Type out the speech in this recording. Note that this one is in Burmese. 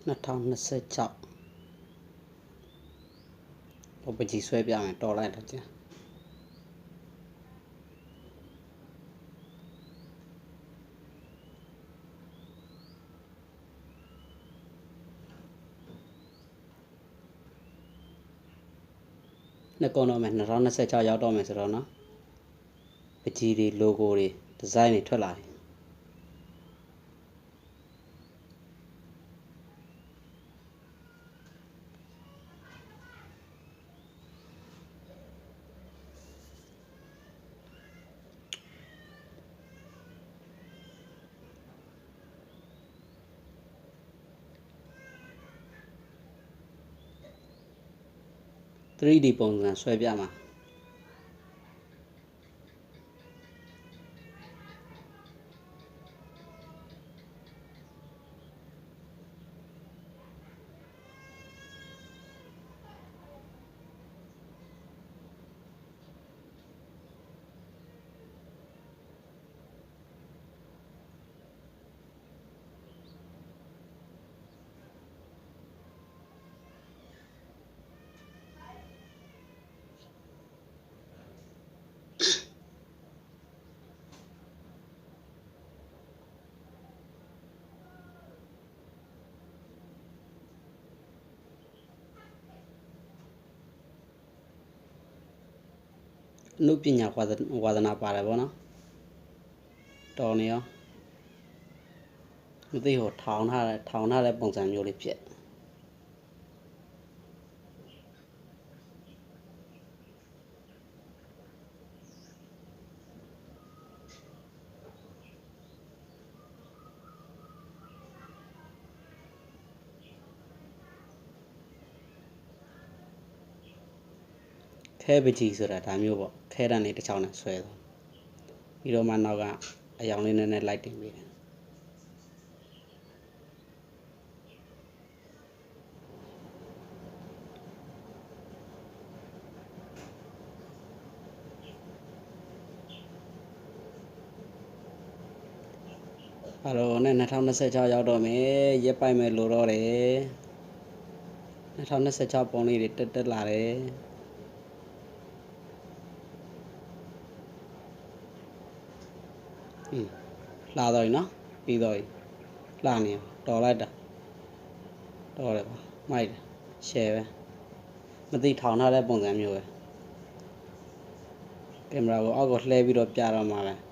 2026我不几岁变多来了这那讲到没2026ရောက်တော့မယ်ဆိုတော့နော်ပကြီးတွေ logo တွေ design တွေထွက်လာတယ်3D ပုံစံဆွဲပြမှာအနုပညာဝါသနာပါတယ်ဗောနော်တော်နေရောမသိဟိုထောင်ထားတဲ့ပုံစံမျိုးလေးဖြစ်ခဲပကြီးဆိုတာဒါမျိုးပေါ့ခဲတန်းလေးတစ်ချောင်းနဲ့ဆွဲတော့ပြီးတော့မှနောက်ကအယောင်လေးနဲ့လိုက်တင်ပေးတယ်အဲ့တော့နဲ့2026ရောက်တော့မယ်ရက်ပိုက်မယ်လို့တော့တယ်2026ပုံလေးတွေတက်လာတယ်လာတော့ပြီနော်ပြီးတော့လာနေတော်လိုက်တာတော်တယ်ပါမိုက်တယ် share ပဲမသိထောင်ထားတဲ့ပုံစံမျိုးပဲကင်မရာကိုအောက်ကိုလှည့်ပြီးတော့ပြတော့မှာပဲ